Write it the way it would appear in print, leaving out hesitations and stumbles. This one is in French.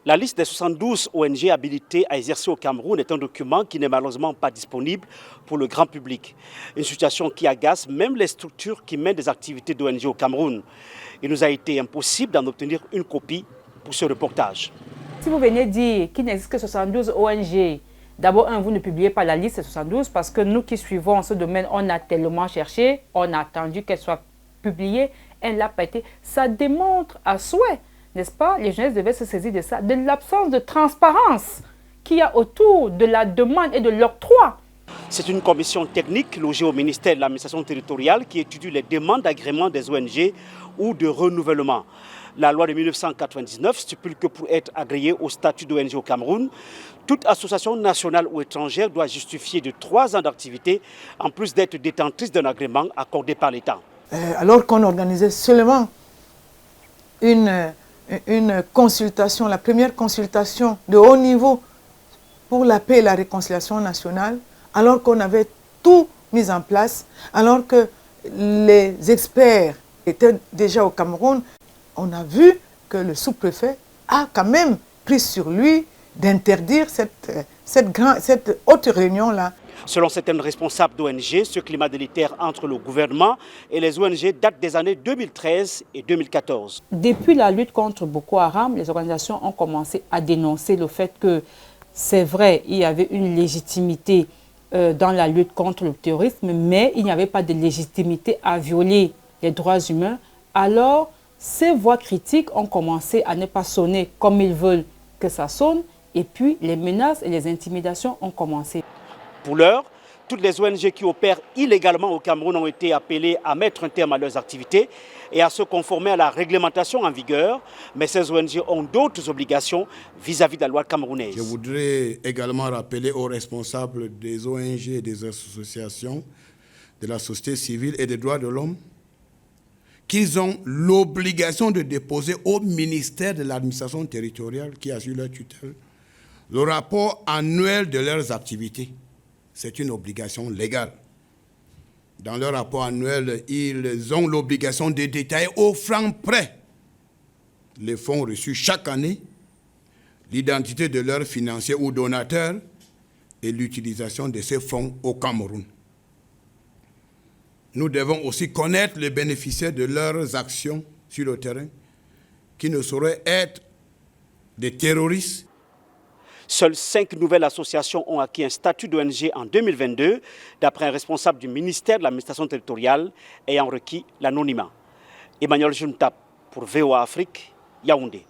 La liste des 72 ONG habilitées à exercer au Cameroun est un document qui n'est malheureusement pas disponible pour le grand public. Une situation qui agace même les structures qui mènent des activités d'ONG au Cameroun. Il nous a été impossible d'en obtenir une copie pour ce reportage. Si vous venez dire qu'il n'existe que 72 ONG, d'abord, vous ne publiez pas la liste des 72 parce que nous qui suivons ce domaine, on a tellement cherché, on a attendu qu'elle soit publiée, elle n'a pas été. Ça démontre à souhait, n'est-ce pas? Les journalistes devaient se saisir de ça, de l'absence de transparence qu'il y a autour de la demande et de l'octroi. C'est une commission technique logée au ministère de l'administration territoriale qui étudie les demandes d'agrément des ONG ou de renouvellement. La loi de 1999 stipule que pour être agréé au statut d'ONG au Cameroun, toute association nationale ou étrangère doit justifier de 3 ans d'activité en plus d'être détentrice d'un agrément accordé par l'État. Alors qu'on organisait seulement une consultation, la première consultation de haut niveau pour la paix et la réconciliation nationale, alors qu'on avait tout mis en place, alors que les experts étaient déjà au Cameroun, on a vu que le sous-préfet a quand même pris sur lui d'interdire cette haute réunion-là. Selon certains responsables d'ONG, ce climat délétère entre le gouvernement et les ONG date des années 2013 et 2014. Depuis la lutte contre Boko Haram, les organisations ont commencé à dénoncer le fait que c'est vrai, il y avait une légitimité dans la lutte contre le terrorisme, mais il n'y avait pas de légitimité à violer les droits humains. Alors, ces voix critiques ont commencé à ne pas sonner comme ils veulent que ça sonne, et puis les menaces et les intimidations ont commencé. Pour l'heure, toutes les ONG qui opèrent illégalement au Cameroun ont été appelées à mettre un terme à leurs activités et à se conformer à la réglementation en vigueur. Mais ces ONG ont d'autres obligations vis-à-vis de la loi camerounaise. Je voudrais également rappeler aux responsables des ONG et des associations de la société civile et des droits de l'homme qu'ils ont l'obligation de déposer au ministère de l'administration territoriale qui assure leur tutelle le rapport annuel de leurs activités. C'est une obligation légale. Dans leur rapport annuel, ils ont l'obligation de détailler au franc près les fonds reçus chaque année, l'identité de leurs financiers ou donateurs et l'utilisation de ces fonds au Cameroun. Nous devons aussi connaître les bénéficiaires de leurs actions sur le terrain, qui ne sauraient être des terroristes. Seules 5 nouvelles associations ont acquis un statut d'ONG en 2022, d'après un responsable du ministère de l'administration territoriale ayant requis l'anonymat. Emmanuel Juntap pour VOA Afrique, Yaoundé.